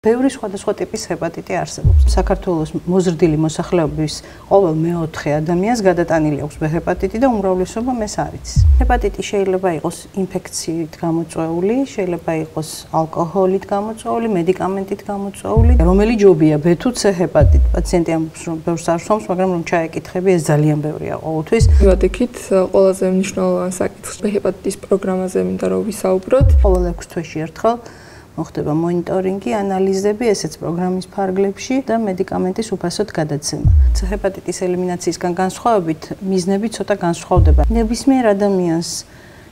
ბევრი სხვადასხვა ტიპის ჰეპატიტი არსებობს. საქართველოს მოზრდილი მოსახლეობის ყოველ მეოთხე ადამიანს გადატანილი აქვს ჰეპატიტი და უმრავლესობა ეს არ იცის. ჰეპატიტი შეიძლება იყოს ინფექციით გამოწვეული, შეიძლება იყოს ალკოჰოლით გამოწვეული, მედიკამენტით გამოწვეული. რომელი ჯობია ბ თუ c ჰეპატიტი? პაციენტი ამბობს, რომ ბევრს არ სვამს, მაგრამ რომ ჩაეკითხები, ეს ძალიან ბევრია ყოველთვის. მივადგეთ ყველაზე მნიშვნელოვანი საკითხს ჰეპატიტის პროგრამაზე მინდა რომ ვისაუბროთ. ყოველ 6 თვეში ერთხელ მოხდება მონიტორინგი, ანალიზები, ესეც პროგრამის ფარგლებში და მედიკამენტის უფასოდ გადაცემა. c ჰეპატიტის ელიმინაციისგან განსხვავებით, მიზნები ცოტა განსხვავდება. ნებისმიერ ადამიანს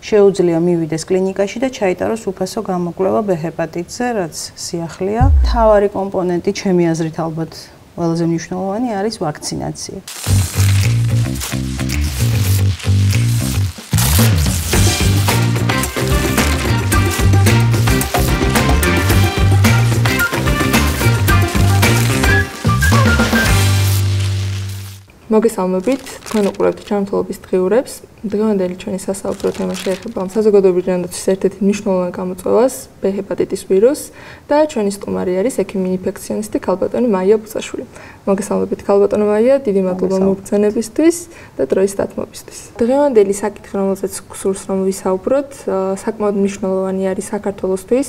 შეუძლია მივიდეს კლინიკაში და ჩაიტაროს უფასო გამოკვლევა b ჰეპატიტზე, რაც სიახლეა. მთავარი კომპონენტი, ჩემი აზრით ალბათ ყველაზე მნიშვნელოვანი არის ვაქცინაცია. მოგესალმებით, თქვენ უყურებთ ჯანმრთელობის დღიურებს. დღევანდელი ჩვენი სასაუბრო თემა შეეხება საზოგადოებრივი ჯანდაცვის ერთ-ერთ მნიშვნელოვან გამოწვევას, b ჰეპატიტის ვირუსს და ჩვენი სტუმარი არის ექიმი-ინფექციონისტი ქალბატონი მაია ბუცაშვილი. მოგესალმებით ქალბატონო მაია, დიდი მადლობა მოგწონებისთვის და დროის დათმობისთვის. დღევანდელი საკითხი, რომელზეც გსურს რომ ვისაუბროთ, საკმაოდ მნიშვნელოვანი არის საქართველოსთვის.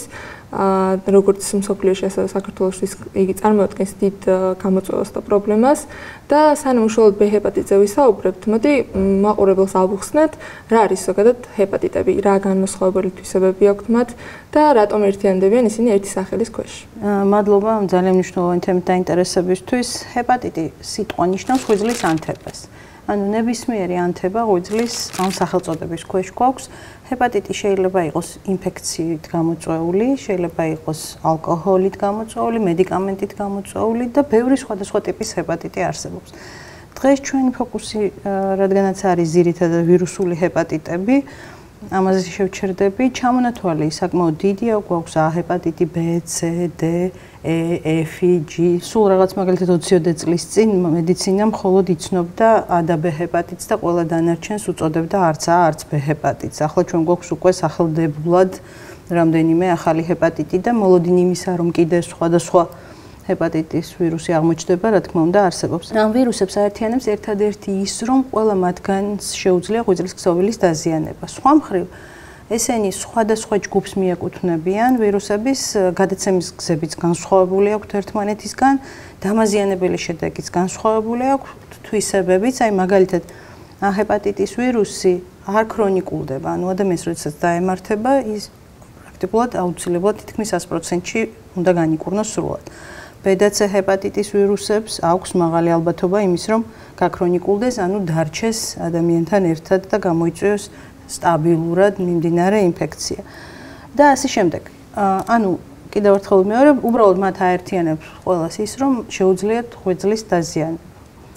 როგორც მსოფლიოში, ასევე საქართველოსთვის იგი წარმოადგენს დიდ გამოწვევას და პრობლემას და სანამ უშუალოდ b ჰეპატიტზე ვისაუბრებთ, მოდი მაყურებელს ავუხსნათ, რა არის ზოგადად ჰეპატიტები, რა განმასხვავებელი თვისებები აქვთ მათ და რატომ ერთიანდებიან ისინი ერთი სახელის ქვეშ. მადლობა ძალიან მნიშვნელოვანი თემით დაინტერესებისთვის. ჰეპატიტი სიტყვა ნიშნავს ღვიძლის ანთებას. ანუ ნებისმიერი ანთება ღვიძლის ამ სახელწოდების ქვეშ გვაქვს. ჰეპატიტი შეიძლება იყოს ინფექციით გამოწვეული, შეიძლება იყოს ალკოჰოლით გამოწვეული, მედიკამენტით გამოწვეული და ბევრი სხვადასხვა ტიპის ჰეპატიტი არსებობს. დღეს ჩვენი ფოკუსი, რადგანაც არის ძირითადად ვირუსული ჰეპატიტები, ამაზე შევჩერდები. ჩამონათვალი საკმაოდ დიდია, გვაქვს A ჰეპატიტი, B, C, D, E, F, G. სულ რაღაც მაგალითად 20 წლის წინ მედიცინა მხოლოდ იცნობდა A და B ჰეპატიტს და ყველა დანარჩენს უწოდებდა არც A, არც B ჰეპატიტს. ახლა ჩვენ გვაქვს უკვე სახელდებულად რამდენიმე ახალი ჰეპატიტი და მოლოდინი იმისა, რომ კიდე სხვადასხვა ჰეპატიტის ვირუსი აღმოჩნდება, რა თქმა უნდა, არსებობს. ამ ვირუსებს აერთიანებს ერთადერთი ის, რომ ყველა მათგანს შეუძლია ღვიძლის ქსოვილის დაზიანება. სხვა მხრივ, ესენი სხვადასხვა ჯგუფს მიეკუთვნებიან, ვირუსების გადაცემის გზებიც განსხვავებული აქვთ ერთმანეთისგან, დამაზიანებელი შედეგიც განსხვავებული აქვთ, თვისებებიც, აი მაგალითად, A ჰეპატიტის ვირუსი არ ქრონიკულდება, ანუ ადამიანს როდესაც დაემართება, ის პრაქტიკულად აუცილებლად თითქმის 100%-ში უნდა განიკურნოს სრულად. B და C ჰეპატიტის ვირუსებს აქვს მაღალი ალბათობა იმის, რომ გაქრონიკულდეს, ანუ დარჩეს ადამიანთან ერთად და გამოიწვიოს სტაბილურად მიმდინარე ინფექცია. და ასე შემდეგ. ანუ კიდევ ერთხელ ვიმეორებ, უბრალოდ მათ აერთიანებს ყველას ის, რომ შეუძლიათ ღვიძლის დაზიანება.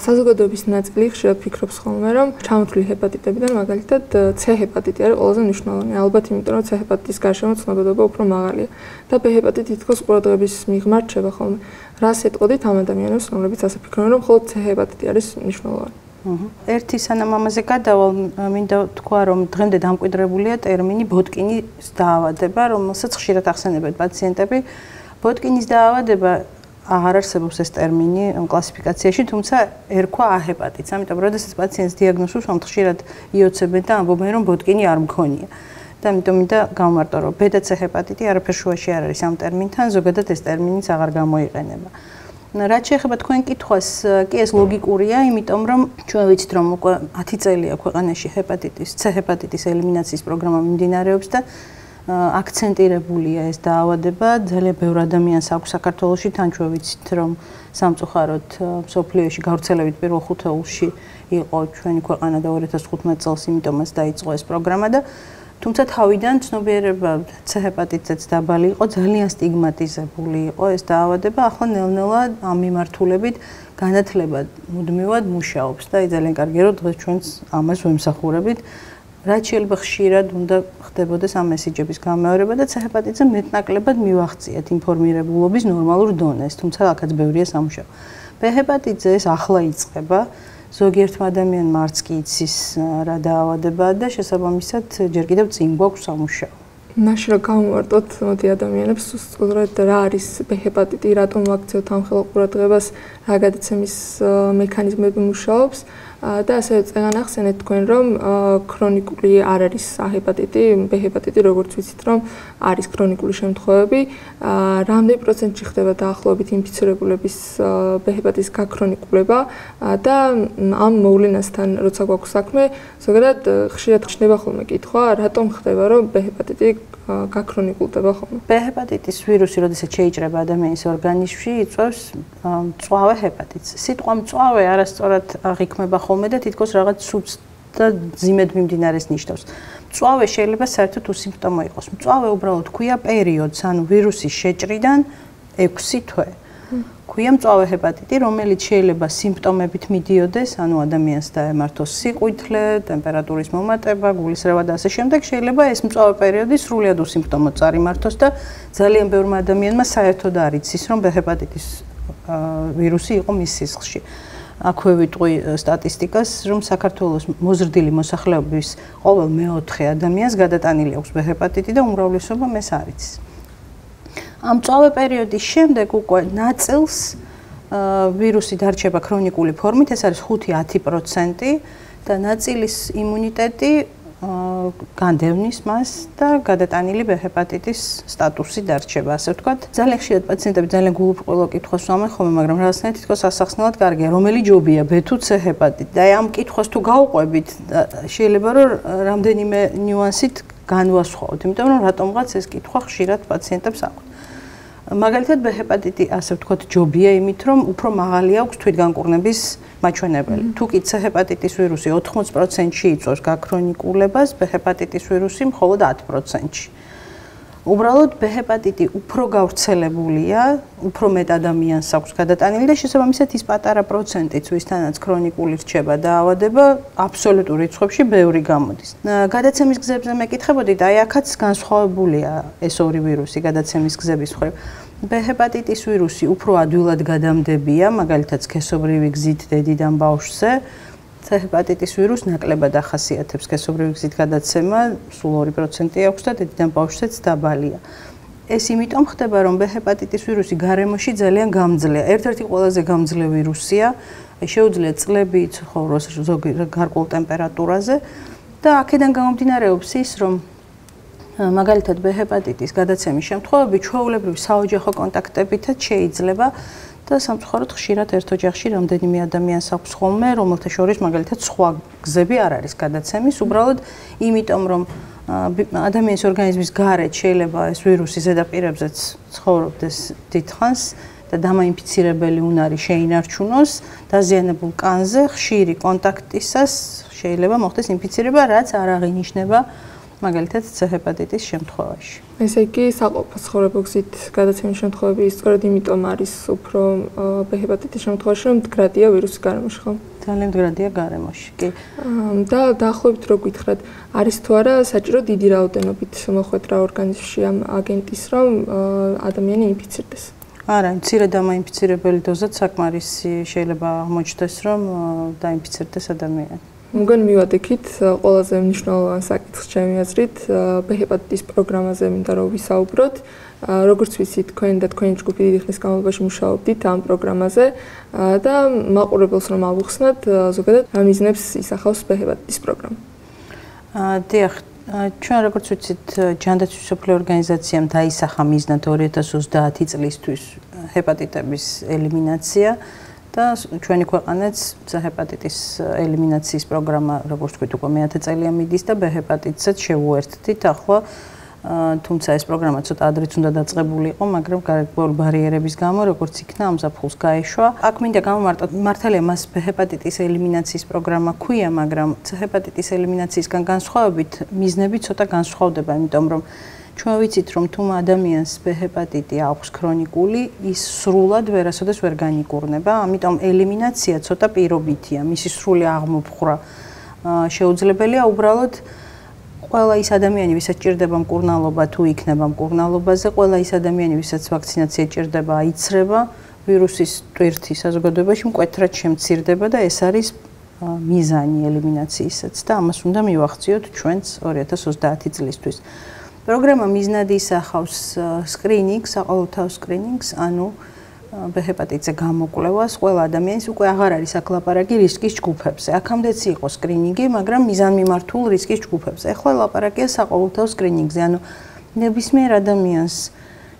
საზოგადოების ნაწილი ხშირად ფიქრობს ხოლმე, რომ ჩამოთვლილი ჰეპატიტებიდან მაგალითად C ჰეპატიტი არის ყველაზე მნიშვნელოვანი. ალბათ იმიტომ, რომ C ჰეპატიტის გარშემო ცნობადობა უფრო მაღალია და B ჰეპატიტი თითქოს ყურადღების მიღმა რჩება ხოლმე. რას ეტყოდით ამ ადამიანებს, რომლებიც ასე ფიქრობენ, რომ მხოლოდ C ჰეპატიტი არის მნიშვნელოვანი? ერთი სანამ ამაზე გადავალ, მინდა თქვა, რომ დღემდე დამკვიდრებულია ტერმინი ბოტკინის დაავადება, რომელსაც ხშირად ახსენებენ პაციენტები. ბოტკინის დაავადება აღარ არსებობს ეს ტერმინი კლასიფიკაციაში, თუმცა ერქვა A ჰეპატიტს. ამიტომ, როდესაც პაციენტს დიაგნოზს უსვამთ, ხშირად იოცებენ და ამბობენ, რომ ბოტკინი არ მქონია. და ამიტომ მინდა გავმარტო, რომ B და C ჰეპატიტი არაფერ შუაში არ არის ამ ტერმინთან, ზოგადად ეს ტერმინიც აღარ გამოიყენება. რაც შეეხება თქვენ კითხვას, კი ეს ლოგიკურია, იმიტომ რომ ჩვენ ვიცით, რომ უკვე 10 წელია ქვეყანაში C ჰეპატიტის ელიმინაციის პროგრამა მიმდინარეობს და აქცენტირებულია ეს დაავადება. ძალიან ბევრ ადამიანს აქვს საქართველოში, თან ჩვენ ვიცით, რომ სამწუხაროდ მსოფლიოში გავრცელებით პირველ ხუთეულში იყო ჩვენი ქვეყანა და 2015 წელს იმიტომაც დაიწყო ეს პროგრამა და თუმცა თავიდან ცნობიერება C ჰეპატიტზეც დაბალი იყო, ძალიან სტიგმატიზებული იყო ეს დაავადება. ახლა ნელ-ნელა ამ მიმართულებით განათლება მუდმივად მუშაობს და ძალიან კარგია, რომ დღეს ჩვენც ამას ვემსახურებით. რაც შეიძლება ხშირად უნდა ხდებოდეს ამ მესიჯების გამეორება და C ჰეპატიტზე მეტნაკლებად მივახციეთ ინფორმირებულობის ნორმალურ დონეს, თუმცა აქაც ბევრია სამუშაო. B ჰეპატიტზე ეს ახლა იწყება. ზოგიერთმა ადამიანმა არც კი იცის რა დაავადებაა და შესაბამისად ჯერ კიდევ წინ გვაქვს სამუშაო. მაშინ რომ გამოვარტოთ მოდი ადამიანებს უბრალოდ რა არის ჰეპატიტი, რატომ ვაქცევთ ამ ხელა ყურადღებას, რა გადაცემის მექანიზმები მუშაობს და ასევე წეგან ახსენეთ თქვენ რომ ქრონიკული არ არის ჰეპატიტი, ჰეპატიტი როგორც ვიცით რომ არის ქრონიკული შემთხვევები, რამდენი პროცენტში ხდება დაახლოებით ინფიცირებულების ჰეპატიტის გაქრონიკულება და ამ მოვლენასთან როცა გვაქვს საქმე, ზოგადად ხშირად ხდება ხოლმე კითხვა, რატომ ხდება რომ ჰეპატიტი გაქრონიკულდება ხოლმე. ჰეპატიტის ვირუსი, როდესაც შეიჭრება ადამიანის ორგანიზმში, იწვევს მწვავე ჰეპატიტს. სიტყვა მწვავე არასწორად აღიქმება ხოლმე და თითქოს რაღაც სუპს და ძიმედ მიმდინარეს ნიშნავს. მწვავე შეიძლება საერთოდ უსიმპტომო იყოს. მწვავე უბრალოდ ქვია პერიოდს, ანუ ვირუსის შეჭრიდან 6 თვე. ქვია მწვავე ჰეპატიტი, რომელიც შეიძლება სიმპტომებით მიდიოდეს, ანუ ადამიანს დაემართოს სიყვითლე, ტემპერატურის მომატება, გულისრევა და ასე შემდეგ. შეიძლება ეს მწვავე პერიოდი სრულიად უსიმპტომოდ წარიმართოს და ძალიან ბევრმა ადამიანმა საერთოდ არ იცის, რომ ჰეპატიტის ვირუსი იყო მის სისხლში. აქვე ვიტყვი სტატისტიკას, რომ საქართველოს მოზრდილი მოსახლეობის ყოველ მეოთხე ადამიანს გადატანილი აქვს ჰეპატიტი და უმრავლესობამ ეს არ იცის. ამ მწვავე პერიოდის შემდეგ უკვე ნაწილს ვირუსი დარჩება ქრონიკული ფორმით, ეს არის 5-10% და ნაწილის იმუნიტეტი განდევნის მას და გადატანილი ჰეპატიტის სტატუსი დარჩება, ასე ვთქვათ. ძალიან ხშირად პაციენტები ძალიან გულუბრყვილო კითხვას ვამენ ხოლმე, მაგრამ რაღაცნაირად თითქოს ასახსნელად კარგია, რომელი ჯობია, B თუ C ჰეპატიტი. და ამ კითხვას თუ გავუყვებით, შეიძლება რომ რამდენიმე ნიუანსით განვასხვაოთ, იმიტომ რომ რატომღაც ეს კითხვა ხშირად პაციენტებს აქვთ. მაგალითად, ჰეპატიტი, ასე ვთქვათ, ჯობია იმით, რომ უფრო მაღალი აქვს თვითგანკურნების მაჩვენებელი. თუ კი C ჰეპატიტის ვირუსი 80%-ში იწვევს გაქრონიკულებას, ჰეპატიტის ვირუსი მხოლოდ 10%-ში. უბრალოდ ჰეპატიტი უფრო გავრცელებულია, უფრო მეტ ადამიანს აქვს გადატანილი და შესაბამისად ის პატარა პროცენტიც, ვისთანაც ქრონიკული რჩება დაავადება, აბსოლუტურ რიცხვებში ბევრი გამოდის. გადაცემის გზებზე მეკითხებოდით, აი აქაც განსხვავებულია ეს ორი ვირუსი გადაცემის გზების მხრივ. ჰეპატიტის ვირუსი უფრო ადვილად გადამდებია, მაგალითად სქესობრივი გზით დედიდან ბავშვზე. ჰეპატიტის ვირუსს ნაკლებად ახასიათებს სქესობრივი გზით გადაცემა, სულ 2% აქვს და დედიდან ბავშვზეც დაბალია. ეს იმიტომ ხდება, რომ ჰეპატიტის ვირუსი გარემოში ძალიან გამძლეა. ერთ-ერთი ყველაზე გამძლე ვირუსია, შეუძლია წლები იცხოვროს ზოგი გარკვეულ ტემპერატურაზე და აქედან გამომდინარეობს ის, რომ მაგალითად ჰეპატიტის გადაცემის შემთხვევები ჩვეულებრივი საოჯახო კონტაქტებითაც შეიძლება და სამწუხაროდ ხშირად ერთ ოჯახში რამდენიმე ადამიანს აქვს ხოლმე, რომელთა შორის მაგალითად სხვა გზები არ არის გადაცემის, უბრალოდ იმიტომ რომ ადამიანის ორგანიზმის გარეთ შეიძლება ეს ვირუსი ზედაპირებზეც ცხოვრობდეს დიდხანს და დამაინფიცირებელი უნარი შეინარჩუნოს, დაზიანებულ კანზე ხშირი კონტაქტისას შეიძლება მოხდეს ინფიცირება, რაც არ აღინიშნება მაგალითად C ჰეპატიტის შემთხვევაში. ესე იგი, საყოფო ცხოვრებო გზით გადაცემის შემთხვევები სწორედ იმიტომ არის უფრო ჰეპატიტის შემთხვევაში, რომ მდგრადია ვირუსი გარემოში, ხო? ძალიან მდგრადია გარემოში, კი. და დაახლოებით რო გითხრათ, არის თუ არა საჭირო დიდი რაოდენობით მოხვედრა ორგანიზმში ამ აგენტის, რომ ადამიანი ინფიცირდეს? არა, მცირე დამაინფიცირებელი დოზაც საკმარისი შეიძლება აღმოჩნდეს, რომ დაინფიცირდეს ადამიანი. მგონი მივადგეთ ყველაზე მნიშვნელოვანი საკითხს ჩემი აზრით, ჰეპატიტის პროგრამაზე მინდა რომ ვისაუბროთ. როგორც ვიცით, თქვენ და თქვენი ჯგუფი დიდი ხნის განმავლობაში მუშაობდით ამ პროგრამაზე და მაყურებელს რომ ავუხსნათ, ზოგადად რა მიზნებს ისახავს ჰეპატიტის პროგრამა. დიახ, ჩვენ როგორც ვიცით, ჯანდაცვის მსოფლიო ორგანიზაციამ დაისახა მიზნად 2030 წლისთვის ჰეპატიტების ელიმინაცია. და ჩვენი ქვეყანაც ჰეპატიტის ელიმინაციის პროგრამა, როგორც ვთქვით, უკვე მე-10 წელია მიდის და ჰეპატიტსაც შევუერთდით. ახლა თუმცა ეს პროგრამა ცოტა ადრეც უნდა დაწყებულიყო, მაგრამ გარკვეული ბარიერების გამო, როგორც იქნა, ამ ზაფხულს გაეშვა. აქ მინდა გამომარტოთ, მართალია მას ჰეპატიტის ელიმინაციის პროგრამა ქვია, მაგრამ ჰეპატიტის ელიმინაციისგან განსხვავებით მიზნები ცოტა განსხვავდება, იმიტომ რომ ჩვენ ვიცით, რომ თუ ადამიანს ჰეპატიტი აქვს ქრონიკული, ის სრულად ვერასოდეს ვერ განიკურნება, ამიტომ ელიმინაცია ცოტა პირობითია, მისი სრული აღმოფხვრა შეუძლებელია უბრალოდ ყველა ის ადამიანი, ვისაც ჭირდება მკურნალობა, თუ იქნება მკურნალობაზე, ყველა ის ადამიანი, ვისაც ვაქცინაცია ჭირდება, აიცრება, ვირუსის ტვირთი საზოგადოებაში მკვეთრად შემცირდება და ეს არის მიზანი ელიმინაციისაც და ამას უნდა მივახციოთ ჩვენც 2030 წლისთვის. პროგრამა მიზნად ისახავს სკრინინგს, საყოველთაო სკრინინგს, ანუ B ჰეპატიტზე გამოკვლევას ყველა ადამიანის უკვე აღარ არის აქ ლაპარაკი რისკის ჯგუფებზე. აქამდეც იყო სკრინინგი, მაგრამ მიზანმიმართულ რისკის ჯგუფებზე. ახლა ლაპარაკია საყოველთაო სკრინინგზე, ანუ ნებისმიერ ადამიანს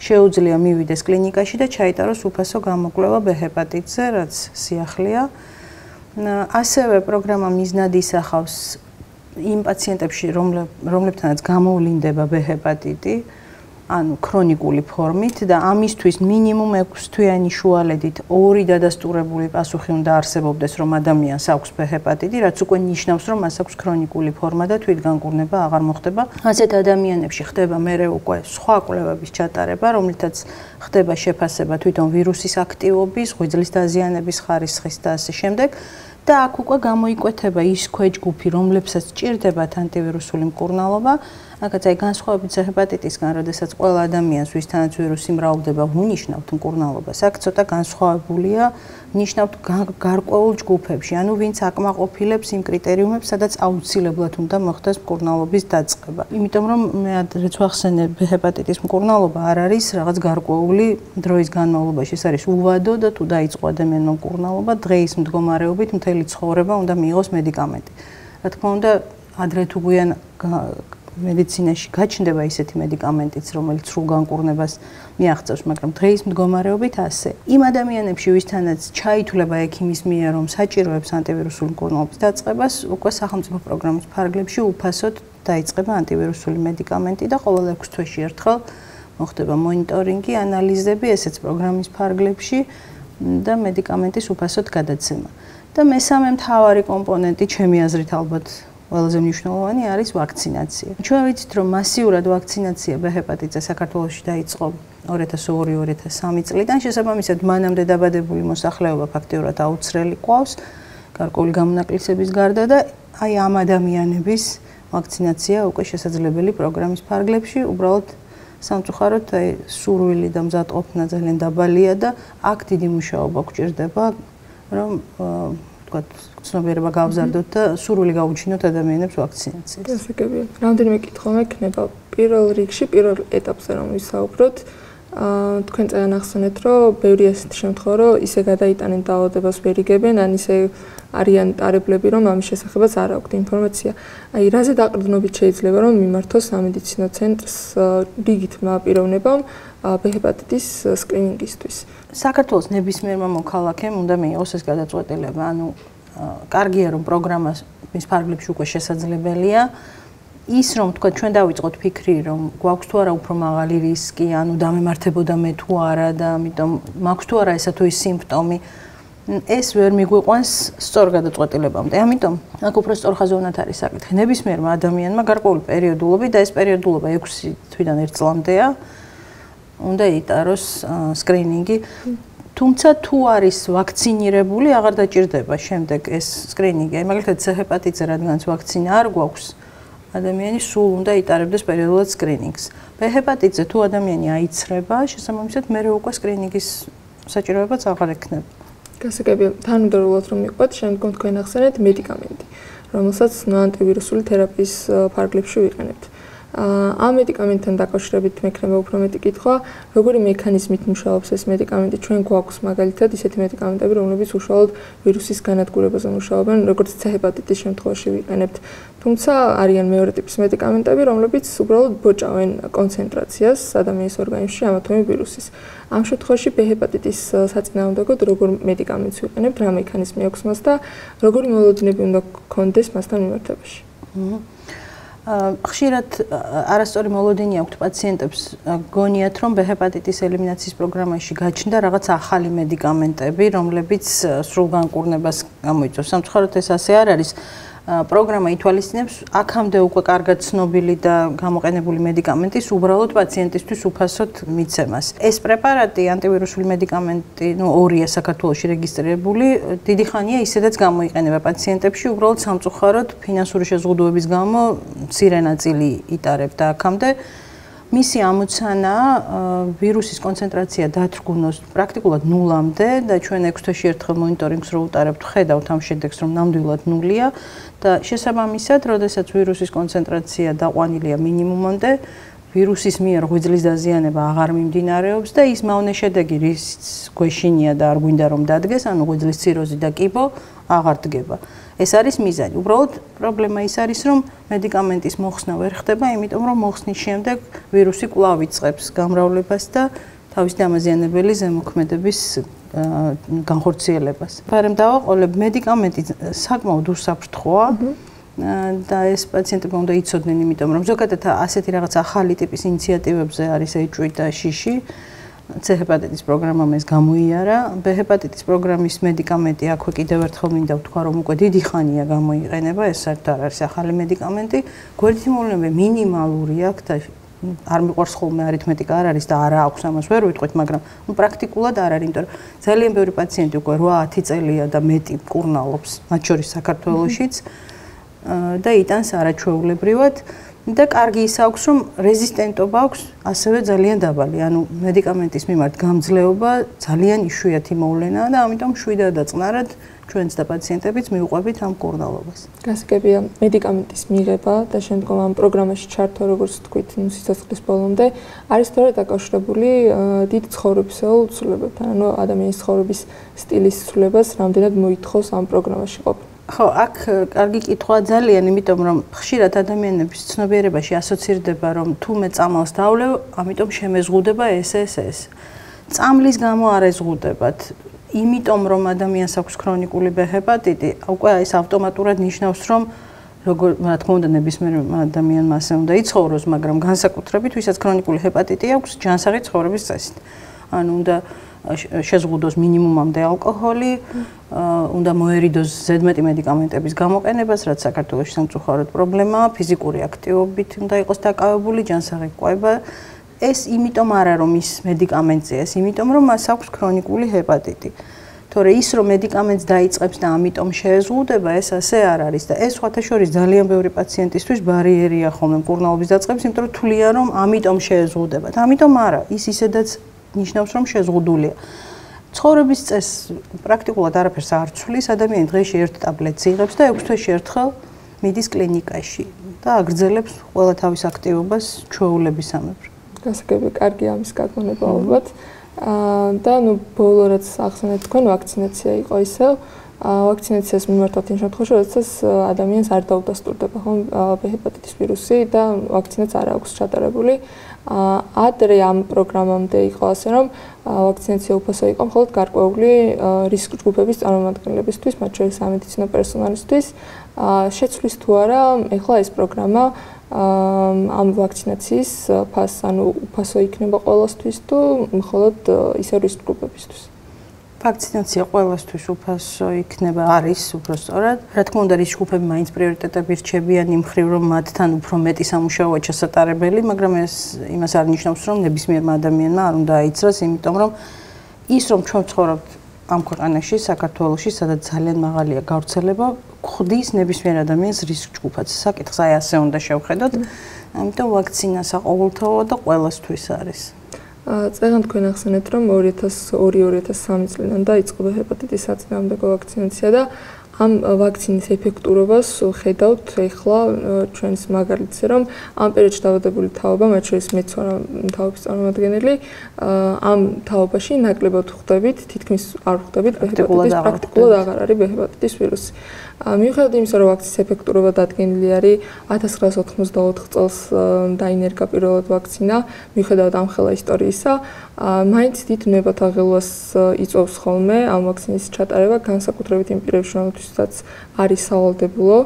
შეუძლია მივიდეს კლინიკაში და ჩაიტაროს უფასო გამოკვლევა B ჰეპატიტზე, რაც სიახლეა. ასევე პროგრამა მიზნად ისახავს იმ პაციენტებში, რომლებთანაც გამოვლინდება B ჰეპატიტი, ანუ ქრონიკული ფორმით და ამისთვის მინიმუმ 6 თვიანი შუალედით 2 დადასტურებული პასუხი უნდა არსებობდეს, რომ ადამიანს აქვს B ჰეპატიტი, რაც უკვე ნიშნავს, რომ მას აქვს ქრონიკული ფორმა და თვითგანკურნება აღარ მოხდება. ასეთ ადამიანებში ხდება მერე უკვე სხვა კვლევების ჩატარება, რომლითაც ხდება შეფასება თვითონ ვირუსის აქტივობის, ღვიძლის დაზიანების ხარისხის და ასე შემდეგ. და აქ უკვე გამოიკვეთება ის ქვეჯგუფი, რომლებსაც სჭირდებათ ანტივირუსული მკურნალობა. აქაც აი განსხვავებით ჰეპატიტისგან, როდესაც ყველა ადამიანს ვისთანაც ვირუსი მრავლდება, უნიშნავთ მკურნალობას. აქ ცოტა განსხვავებულია, ნიშნავთ გარკვეულ ჯგუფებში, ანუ ვინც აკმაყოფილებს იმ კრიტერიუმებს, სადაც აუცილებლად უნდა მოხდეს მკურნალობის დაწყება. იმიტომ რომ მე ადრეც ვახსენე, ჰეპატიტის მკურნალობა არ არის რაღაც გარკვეული დროის განმავლობაში, ეს არის უვადო და თუ დაიწყო ადამიანმა მკურნალობა, დღეის მდგომარეობით მთელი ცხოვრება უნდა მიიღოს მედიკამენტი. რა თქმა უნდა, ადრე თუ გვიან მედიცინაში გაჩნდება ისეთი მედიკამენტიც, რომელიც სრულ განკურნებას მიაღწევს, მაგრამ დღეის მდგომარეობით ასე. იმ ადამიანებში, ვისთანაც ჩაითვლება ექიმის მიერ, რომ საჭიროებს ანტივირუსული მკურნალობის დაწყებას, უკვე სახელმწიფო პროგრამის ფარგლებში უფასოდ დაიწყება ანტივირუსული მედიკამენტი და ყოველ 6 თვეში ერთხელ მოხდება მონიტორინგი, ანალიზები, ესეც პროგრამის ფარგლებში და მედიკამენტის უფასოდ გადაცემა. და მესამე მთავარი კომპონენტი, ჩემი აზრით ალბათ ყველაზე მნიშვნელოვანი არის ვაქცინაცია. ჩვენ ვიცით, რომ მასიურად ვაქცინაცია B ჰეპატიტზე საქართველოში დაიწყო 2002-2003 წლიდან. შესაბამისად, მანამდე დაბადებული მოსახლეობა ფაქტიურად აუცრელი ყავს, გარკვეული გამონაკლისების გარდა და აი ამ ადამიანების ვაქცინაცია უკვე შესაძლებელი პროგრამის ფარგლებში, უბრალოდ სამწუხაროდ აი სურვილი და მზადყოფნა ძალიან დაბალია და აქ დიდი მუშაობა გვჭირდება, რომ ცნობიერება გავზარდოთ და სურვილი გაუჩინოთ ადამიანებს ვაქცინაციას. გასაგებია. რამდენიმე კითხვა მექნება. პირველ რიგში, პირველ ეტაპზე რომ ვისაუბროთ, თქვენ წეგან ახსენეთ, რომ ბევრი ასეთი შემთხვევა, რომ ისე გადაიტანენ დაავადებას ვერ იგებენ, ან ისე არიან ტარებლები, რომ ამის შესახებაც არ აქვთ ინფორმაცია. აი, რაზე დაყრდნობით შეიძლება რომ მიმართოს სამედიცინო ცენტრს რიგით პიროვნებამ B ჰეპატიტის სკრინინგისთვის. საქართველოს ნებისმიერმა მოქალაქემ უნდა მიიღოს ეს გადაწყვეტილება, ანუ კარგია რომ პროგრამას მის ფარგლებში უკვე შესაძლებელია. ის რომ თქვა ჩვენ დავიწყოთ ფიქრი რომ გვაქვს თუ არა უფრო მაღალი რისკი, ანუ დამემართებოდა მე თუ არა და ამიტომ მაქვს თუ არა ესა თუ ის სიმპტომი, ეს ვერ მიგვიყვანს სწორ გადაწყვეტილებამდე. ამიტომ აქ უფრო სწორხაზოვნად არის საკითხი. ნებისმიერმა ადამიანმა გარკვეული პერიოდულობით და ეს პერიოდულობა 6 თვიდან 1 წლამდეა უნდა იტაროს სკრინინგი. თუმცა თუ არის ვაქცინირებული, აღარ დაჭირდება შემდეგ ეს სკრინინგი. აი მაგალითად C ჰეპატიტზე რადგანაც ვაქცინა არ გვაქვს, ადამიანი სულ უნდა იტარებდეს პერიოდულად სკრინინგს. B ჰეპატიტზე თუ ადამიანი აიცრება, შესაბამისად მერე უკვე სკრინინგის საჭიროებაც აღარ ექნება. გასაგებია, თანმიმდევრულად რომ მიყვეთ, შემდგომ თქვენ ახსენეთ მედიკამენტი, რომელსაც ანტივირუსული თერაპიის ფარგლებში ვიყენებთ. ამ მედიკამენტთან დაკავშირებით მექნება უფრო მეტი კითხვა, როგორი მექანიზმით მუშაობს ეს მედიკამენტი? ჩვენ გვაქვს მაგალითად ისეთი მედიკამენტები, რომლებიც უშუალოდ ვირუსის განადგურებაზე მუშაობენ, როგორც C ჰეპატიტის შემთხვევაში ვიყენებთ. თუმცა არიან მეორე ტიპის მედიკამენტები, რომლებიც უბრალოდ ბოჭავენ კონცენტრაციას ადამიანის ორგანიზმში ამა თუ იმ ვირუსის. ამ შემთხვევაში B ჰეპატიტის საწინააღმდეგოდ როგორ მედიკამენტს ვიყენებთ, რა მექანიზმი აქვს მას და როგორი მოლოდინები უნდა გქონდეს მასთან მიმართებაში? ხშირად არასწორი მოლოდინი აქვთ პაციენტებს, გონიათ რომ B ჰეპატიტის ელიმინაციის პროგრამაში გაჩნდა რაღაც ახალი მედიკამენტები, რომლებიც სრულ განკურნებას გამოიწვევს. სამწუხაროდ ეს ასე არ არის. პროგრამა ითვალისწინებს აქამდე უკვე კარგად ცნობილი და გამოყენებული მედიკამენტის უბრალოდ პაციენტისთვის უფასოდ მიცემას. ეს პრეპარატი, ანტივირუსული მედიკამენტი, ორია საქართველოში რეგისტრირებული, დიდი ხანია ისედაც გამოიყენება პაციენტებში, უბრალოდ სამწუხაროდ ფინანსური შეზღუდვების გამო მცირე ნაწილი იტარებდა აქამდე. მისი ამოცანა ვირუსის კონცენტრაცია დათრგუნოს პრაქტიკულად ნულამდე და ჩვენ 6 თვეში ერთხელ მონიტორინგს რო უტარებთ, ხედავთ ამ შედეგს, რომ ნამდვილად ნულია და შესაბამისად, როდესაც ვირუსის კონცენტრაცია დაყვანილია მინიმუმამდე, ვირუსის მიერ ღვიძლის დაზიანება აღარ მიმდინარეობს და ის მავნე შედეგი რის გვეშინია და არ გვინდა რომ დადგეს, ანუ ღვიძლის ციროზი და კიბო აღარ დგება. ეს არის მიზანი. უბრალოდ პრობლემა ის არის, რომ მედიკამენტის მოხსნა ვერ ხდება, იმიტომ რომ მოხსნის შემდეგ ვირუსი კვლავ იწყებს გამრავლებას და თავის დამაზიანებელი ზემოქმედების განხორციელებას. მაგრამ დავაყოლებ, მედიკამენტი საკმაოდ უსაფრთხოა და ეს პაციენტებმა უნდა იცოდნენ, იმიტომ რომ ზოგადად ასეთი რაღაც ახალი ტიპის ინიციატივებზე არის HIV და შიში. C ჰეპატიტის პროგრამამ ეს გამოიარა. B ჰეპატიტის პროგრამის მედიკამენტი აქვე კიდევ ერთხელ მინდა ვთქვა, რომ უკვე დიდი ხანია გამოიყენება, ეს საერთოდ არ არის ახალი მედიკამენტი. გვერდითი მოვლენები მინიმალური აქვს და არ მიყვარს ხოლმე არითმეტიკა არ არის და არა აქვს ამას ვერ ვიტყვით, მაგრამ პრაქტიკულად არ არის, იმიტომ რომ ძალიან ბევრი პაციენტი უკვე 8-10 წელია და მეტი მკურნალობს, მათ შორის საქართველოშიც და იტანს არაჩვეულებრივად და კარგი ის აქვს, რომ რეზისტენტობა აქვს ასევე ძალიან დაბალი, ანუ მედიკამენტის მიმართ გამძლეობა ძალიან იშვიათი მოვლენაა და ამიტომ შვიდად და წნარად ჩვენც და პაციენტებიც მივყვებით ამ მკურნალობას. გასაგებია მედიკამენტის მიღება და შემდგომ ამ პროგრამაში ჩართვა, როგორც თქვით, სიცოცხლის ბოლომდე არის სწორედ დაკავშირებული დიდ ცხოვრებისეულ ცვლილებებთან, ანუ ადამიანის ცხოვრების სტილის ცვლილებას რამდენად მოითხოვს ამ პროგრამაში ყოფნა. ხო, აქ კარგი კითხვაა ძალიან, იმიტომ რომ ხშირად ადამიანების ცნობიერებაში ასოცირდება, რომ თუ მე წამალს დავლევ, ამიტომ შემეზღუდება ეს. წამლის გამო არ ეზღუდებათ. იმიტომ რომ ადამიანს აქვს ქრონიკული B ჰეპატიტი, უკვე ეს ავტომატურად ნიშნავს, რომ როგორ რა თქმა უნდა ნებისმიერ ადამიანმა ასე უნდა იცხოვროს, მაგრამ განსაკუთრებით ვისაც ქრონიკული ჰეპატიტი აქვს, ჯანსაღი ცხოვრების წესით. ანუ უნდა შეზღუდოს მინიმუმამდე ალკოჰოლი, უნდა მოერიდოს ზედმეტი მედიკამენტების გამოყენებას, რაც საქართველოში სამწუხაროდ პრობლემაა, ფიზიკური აქტივობით უნდა იყოს დაკავებული, ჯანსაღი კვება. ეს იმიტომ არა რომ ის მედიკამენტია, ეს იმიტომ რომ მას აქვს ქრონიკული ჰეპატიტი. თორე ის რომ მედიკამენტს დაიწყებს და ამიტომ შეეზღუდება, ეს ასე არ არის და ეს სხვათა შორის ძალიან ბევრი პაციენტისთვის ბარიერია ხოლმე მკურნალობის დაწყების, იმიტომ რომ თვლიან რომ ამიტომ შეეზღუდებათ. ამიტომ არა, ის ისედაც ნიშნავს რომ შეზღუდულია. ცხოვრების წესს პრაქტიკულად არაფერს არ ცვლის, ადამიანი დღეში ერთ ტაბლეტს იღებს და 6 თვეში ერთხელ მიდის კლინიკაში და აგრძელებს ყველა თავის აქტივობას ჩვეულებისამებრ. გასაგები კარგი ამის გაგონება ალბათ. და ნუ ბოლო რაც ახსენეთ თქვენ ვაქცინაცია იყო ისე ვაქცინაციას მიმართავთ იმ შემთხვევაში, როდესაც ადამიანს არ დაუდასტურდება ხომ B ჰეპატიტის ვირუსი და ვაქცინაც არ აქვს ჩატარებული. ადრე ამ პროგრამამდე იყო ასე, რომ ვაქცინაცია უფასო იყო მხოლოდ გარკვეული რისკ ჯგუფების წარმომადგენლებისთვის, მათ შორის სამედიცინო პერსონალისთვის. შეცვლის თუ არა ეხლა ეს პროგრამა ამ ვაქცინაციის ფასს, ანუ უფასო იქნება ყველასთვის თუ მხოლოდ ისე რისკ ჯგუფებისთვის? ვაქცინაცია ყველასთვის უფასო იქნება, არის უფრო სწორად. რა თქმა უნდა, რისკ ჯგუფები მაინც პრიორიტეტები რჩებიან იმ მხრივ, რომ მათთან უფრო მეტი სამუშაოა ჩასატარებელი, მაგრამ ეს იმას არ ნიშნავს, რომ ნებისმიერმა ადამიანმა არ უნდა აიცრას, იმიტომ რომ ის რომ ჩვენ ვცხოვრობთ ამ ქვეყანაში, საქართველოში, სადაც ძალიან მაღალია გავრცელება, ხდის ნებისმიერ ადამიანს რისკ ჯგუფად. საკითხს აი ასე უნდა შევხედოთ. ამიტომ ვაქცინა საყოველთაოა და ყველასთვის არის. წეგან თქვენ ახსენეთ, რომ 2002-2003 წლიდან დაიწყო ჰეპატიტის საწინააღმდეგო ვაქცინაცია და ამ ვაქცინის ეფექტურობას ხედავთ ეხლა ჩვენს მაგალითზე, რომ ამ პერიოდში დაავადებული თაობა, მათ შორის მეც ვარ თაობის წარმომადგენელი, ამ თაობაში ნაკლებად ხვდებით, თითქმის არ ხვდებით ჰეპატიტის, პრაქტიკულად აღარ არის ჰეპატიტის ვირუსი. მიუხედავად იმისა, რომ ვაქცინის ეფექტურობა დადგენილი არის 1984 წელს დაინერგა პირველად ვაქცინა, მიუხედავად ამ ხელა ისტორიისა, მაინც დიდ ნებათა ღელვას იწვევს ხოლმე ამ ვაქცინის ჩატარება, განსაკუთრებით იმ პირებში, რომელთვისაც არის სავალდებულო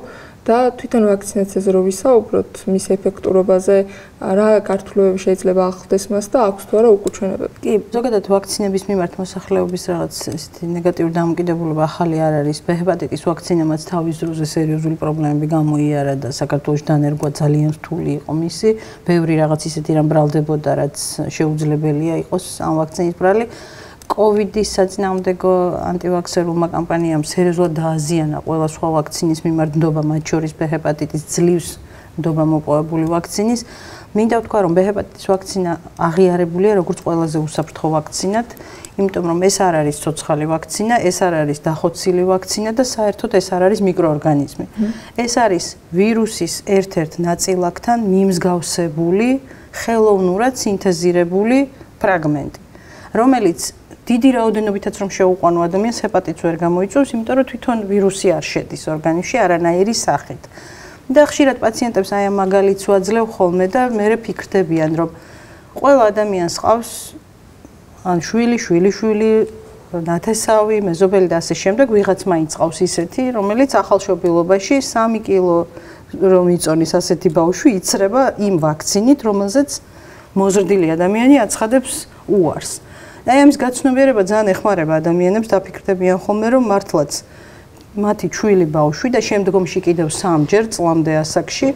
და თვითონ ვაქცინაციაზე რო ვისაუბროთ, მის ეფექტურობაზე, რა გართულებები შეიძლება ახლდეს მას და აქვს თუ არა უკუჩვენებები. კი, ზოგადად ვაქცინების მიმართ მოსახლეობის რაღაც ესეთი ნეგატიური დამოკიდებულება ახალი არ არის. B ჰეპატიტის ვაქცინამაც თავის დროზე სერიოზული პრობლემები გამოიარა და საქართველოში დანერგვა ძალიან რთული იყო მისი. ბევრი რაღაც ისეთი რამ ბრალდებოდა, რაც შეუძლებელია იყოს ამ ვაქცინის ბრალი. COVID-ის საწინააღმდეგო ანტივაქსერულმა კამპანიამ სერიოზულად დააზიანა ყველა სხვა ვაქცინის მიმართ ნდობა, მათ შორის B ჰეპატიტის ძლივს ნდობა მოპოვებული ვაქცინის. მინდა ვთქვა, რომ B ჰეპატიტის ვაქცინა აღიარებულია როგორც ყველაზე უსაფრთხო ვაქცინად, იმიტომ რომ ეს არ არის ცოცხალი ვაქცინა, ეს არ არის დახოცილი ვაქცინა და საერთოდ ეს არ არის მიკროორგანიზმი. ეს არის ვირუსის ერთ-ერთ ნაწილაკთან მიმსგავსებული ხელოვნურად სინთეზირებული ფრაგმენტი, რომელიც დიდი რაოდენობითაც რომ შეუყვანო ადამიანს ჰეპატიტს ვერ გამოიწვევს, იმიტომ რომ თვითონ ვირუსი არ შედის ორგანიზმში არანაირი სახით. და ხშირად პაციენტებს აი ამ მაგალითს ვაძლევ ხოლმე და მე ფიქრდებიან, რომ ყველა ადამიანს ყავს ან შვილი, ნათესავი, მეზობელი და ასე შემდეგ, ვიღაც მაინც ყავს ისეთი, რომელიც ახალშობილობაში 3 კილო რომ იწონის ასეთი ბავშვი იცრება იმ ვაქცინით, რომელზეც მოზრდილი ადამიანი აცხადებს უარს. და აი ამის გაცნობიერება ძალიან ეხმარება ადამიანებს დაფიქრდებიან ხოლმე, რომ მართლაც მათი ჩვილი ბავშვი და შემდგომში კიდევ 3-ჯერ წლამდე ასაკში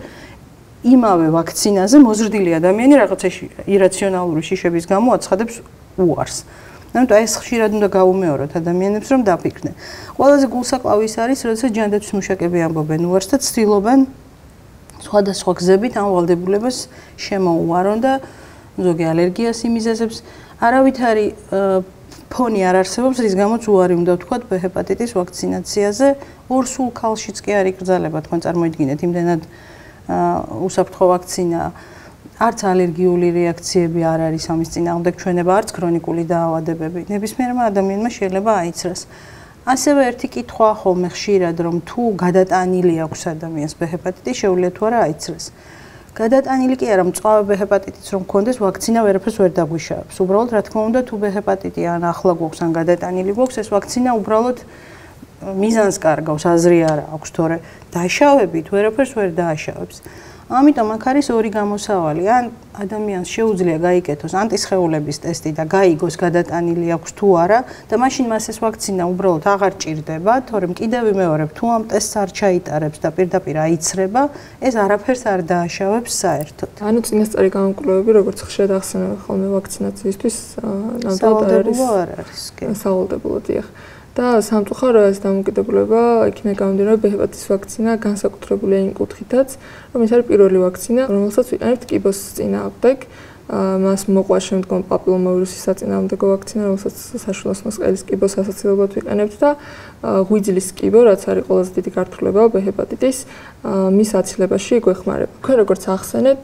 იმავე ვაქცინაზე მოზრდილი ადამიანი რაღაცა ირაციონალური შიშების გამო აცხადებს უარს. ამიტომ ეს ხშირად უნდა გაუმეოროთ ადამიანებს, რომ დაფიქრდნენ. ყველაზე გულსაყლავი ის არის, როდესაც ჯანდაცვის მუშაკები ამბობენ უარს და ცდილობენ სხვადასხვა გზებით ამ ვალდებულებას შემოუვარონ და ზოგი ალერგიას იმიზეზებს. არავითარი ფონი არ არსებობს, რის გამოც უარი უნდა ვთქვათ B ჰეპატიტის ვაქცინაციაზე. ორ სულ ქალშიც კი არ იკრძალება, თქვენ წარმოიდგინეთ, იმდენად უსაფრთხო ვაქცინა. არც ალერგიული რეაქციები არ არის ამის წინააღმდეგ ჩვენება, არც ქრონიკული დაავადებები. ნებისმიერმა ადამიანმა შეიძლება აიცრას. ასევე ერთი კითხვა ხოლმე ხშირად, რომ თუ გადატანილი აქვს ადამიანს B ჰეპატიტი, შეუძლია თუ არა აიცრას. გადატანილი კი არა, მწვავე B ჰეპატიტიც რომ გქონდეს, ვაქცინა ვერაფერს ვერ დაგვიშავებს. უბრალოდ რა თქმა უნდა, თუ B ჰეპატიტი ან ახლა გვაქვს, ან გადატანილი გვაქვს, ეს ვაქცინა უბრალოდ მიზანს კარგავს, აზრი არ აქვს, თორე დაშავებით ვერაფერს ვერ დააშავებს. ამიტომ აქ არის ორი გამოსავალი. ან ადამიანს შეუძლია გაიკეთოს ანტისხეულების ტესტი და გაიგოს გადატანილი აქვს თუ არა და მაშინ მას ეს ვაქცინა უბრალოდ აღარ ჭირდება, თორემ კიდევ ვიმეორებ, თუ ამ ტესტს არ ჩაიტარებს და პირდაპირ აიცრება, ეს არაფერს არ დააშავებს საერთოდ. ანუ წინასწარი გამოკვლევები, როგორც ხშირად ახსენებენ ხოლმე ვაქცინაციისთვის, ნამდვილად არ არის. სავალდებულო დიახ. და სამწუხაროდ ეს დამოკიდებულება იქნება გამომდინარე B ჰეპატიტის ვაქცინა განსაკუთრებული იმ კუთხითაც, რომ ეს არის პირველი ვაქცინა, რომელსაც ვიყენებთ კიბოს წინააღმდეგ. მას მოყვა შემდგომ პაპილომავირუსის საწინააღმდეგო ვაქცინა, რომელსაც საშვილოს მოსყელის კიბოს ასოცირებლად ვიყენებთ და ღვიძლის კიბო, რაც არის ყველაზე დიდი გართულება B ჰეპატიტის, მის აცილებაში გვეხმარება. თქვენ როგორც ახსენეთ,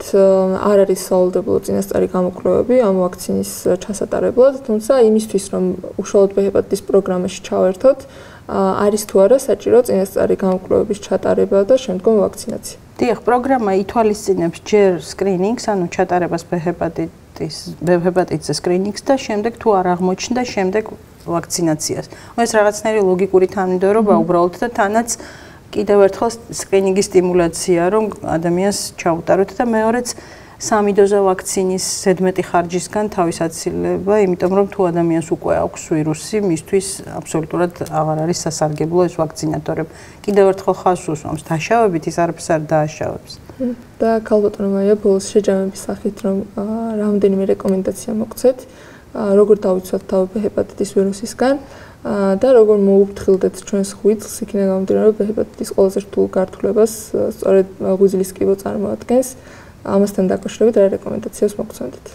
არ არის სავალდებულო წინასწარი გამოკვლევები ამ ვაქცინის ჩასატარებლად, თუმცა იმისთვის, რომ უშუალოდ B ჰეპატიტის პროგრამაში ჩავერთოთ, არის თუ არა საჭირო წინასწარი გამოკვლევების ჩატარება და შემდგომ ვაქცინაცია. დიახ, პროგრამა ითვალისწინებს ჯერ სკრინინგს, ანუ ჩატარებას B ჰეპატიტის სკრინინგს და შემდეგ თუ არ აღმოჩნდა, შემდეგ ვაქცინაციას. ეს რაღაცნაირი ლოგიკური თანმიმდევრობა უბრალოდ და თანაც კიდევ ერთხელ სკრინინგის სტიმულაცია, რომ ადამიანს ჩაუტაროთ და მეორეც 3 დოზა ვაქცინის ზედმეტი ხარჯისგან თავის აცილება, იმიტომ რომ თუ ადამიანს უკვე აქვს ვირუსი, მისთვის აბსოლუტურად აღარ არის სასარგებლო ეს ვაქცინა, თორემ კიდევ ერთხელ ხაზს უსვამს დაშავებით, ის არაფერს არ დააშავებს. და ქალბატონო მაია, ბოლოს შეჯამების სახით, რომ რამდენიმე რეკომენდაცია მოგცეთ, როგორ დავიცვათ თავი B ჰეპატიტის ვირუსისგან და როგორ მოუფრთხილდეთ ჩვენს ღვიძლს, იქნება გამომდინარე B ჰეპატიტის ყველაზე რთულ გართულებას, სწორედ ღვიძლის კიბო წარმოადგენს. ამასთან დაკავშირებით რა რეკომენდაციას მოგცემთ?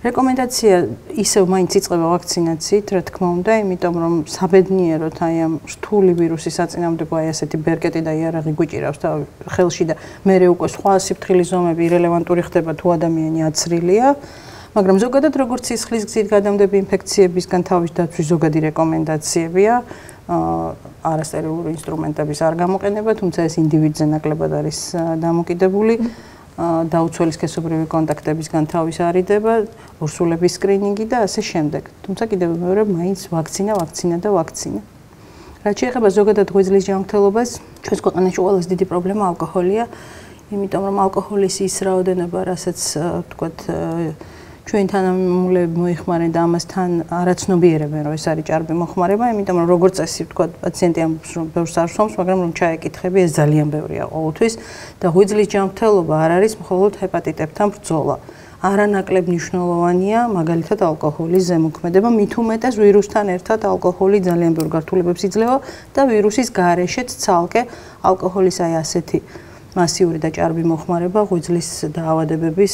რეკომენდაცია ისევ მაინც იწყება ვაქცინაციით, რა თქმა უნდა, იმიტომ რომ საბედნიეროდ აი ამ რთული ვირუსის საწინააღმდეგო აი ასეთი ბერკეტი და იარაღი გვიჭირავს და ხელში და მერე უკვე სხვა სიფრთხილის ზომები რელევანტური ხდება თუ ადამიანი აცრილია, მაგრამ ზოგადად როგორც სისხლის გზით გადამდები ინფექციებისგან თავის დაცვის ზოგადი რეკომენდაციებია, არასტერილური ინსტრუმენტების არ გამოყენება, თუმცა ეს ინდივიდზე ნაკლებად არის დამოკიდებული. დაუცველი სქესობრივი კონტაქტებისგან თავის არიდება, ორსულების სკრინინგი და ასე შემდეგ. თუმცა კიდევ მეორე მაინც ვაქცინა და ვაქცინა. რაც შეეხება ზოგადად ღვიძლის ჯანმრთელობას, ჩვენს ქვეყანაში ყველაზე დიდი პრობლემა ალკოჰოლია, იმიტომ რომ ალკოჰოლის ის რაოდენობა, რასაც ვთქვათ, ჩვენ თანამემამულეები მოიხმარენ და ამასთან არაცნობიერებენ, რომ ეს არის ჭარბი მოხმარება, იმიტომ რომ როგორც წესი ვთქვათ, პაციენტი ამბობს, რომ ბევრს არ სვამს, მაგრამ რომ ჩაეკითხები, ეს ძალიან ბევრია ყოველთვის და ღვიძლის ჯანმრთელობა არ არის მხოლოდ ჰეპატიტებთან ბრძოლა. არანაკლებ მნიშვნელოვანია მაგალითად ალკოჰოლის ზემოქმედება, მით უმეტეს ვირუსთან ერთად ალკოჰოლი ძალიან ბევრ გართულებებს იძლევა და ვირუსის გარეშეც ცალკე ალკოჰოლის აი ასეთი მასიური და ჭარბი მოხმარება ღვიძლის დაავადებების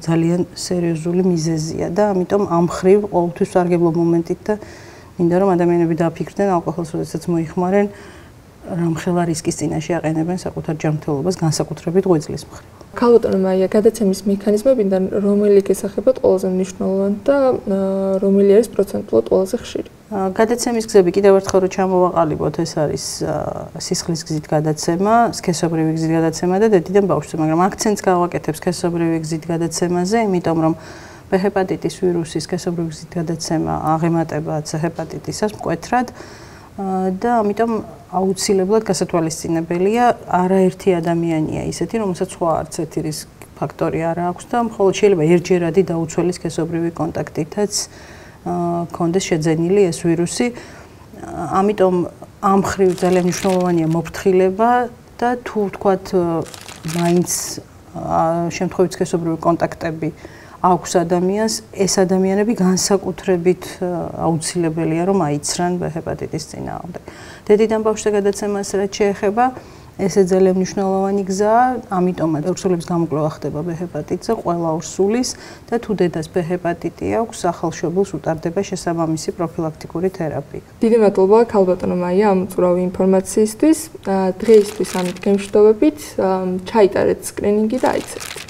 ძალიან სერიოზული მიზეზია და ამიტომ ამ ხრივ ყოველთვის სარგებლო მომენტით და მინდა რომ ადამიანები დააფიქრდნენ ალკოჰოლს, როდესაც მოიხმარენ, რამხელა რისკის წინაშე აყენებენ საკუთარ ჯანმრთელობას განსაკუთრებით ღვიძლის მხრივ. ქალბატონო მაია, გადაცემის მექანიზმებიდან რომელი გესახებათ ყველაზე მნიშვნელოვანი და რომელი არის პროცენტულად ყველაზე ხშირი? გადაცემის გზები კიდევ ერთხელ რომ ჩამოვაყალიბოთ, ეს არის სისხლის გზით გადაცემა, სქესობრივი გზით გადაცემა და დედიდან ბავშვზე, მაგრამ აქცენტს გავაკეთებ სქესობრივი გზით გადაცემაზე, იმიტომ რომ B ჰეპატიტის ვირუსის სქესობრივი გზით გადაცემა აღემატება C ჰეპატიტისას მკვეთრად და ამიტომ აუცილებლად გასათვალისწინებელია არაერთი ადამიანია ისეთი, რომელსაც სხვა არც ერთი რისკ ფაქტორი არ აქვს და მხოლოდ შეიძლება ერთჯერადი დაუცველი სქესობრივი კონტაქტითაც კონდეს შეძენილი ეს ვირუსი. ამიტომ ამ მხრივ ძალიან მნიშვნელოვანია მოფრთხილება და თუ ვთქვათ მაინც შემთხვევით სქესობრივი კონტაქტები აქვს ადამიანს, ეს ადამიანები განსაკუთრებით აუცილებელია რომ აიცრან B ჰეპატიტის წინააღმდეგ. დედიდან ბავშვზე გადაცემას რაც შეეხება, ესე ძალიან მნიშვნელოვანი გზაა, ამიტომაც ორსულების გამოკვლევა ხდება B ჰეპატიტზე ყველა ორსულის და თუ დედას B ჰეპატიტი აქვს, ახალშობილს უტარდება შესაბამისი პროფილაქტიკური თერაპია. დიდი მადლობა ქალბატონო მაია ამ უწურავი ინფორმაციისთვის. დღეისთვის ამით გემშვიდობებით, ჩაიტარეთ სკრინინგი და აიცეთ.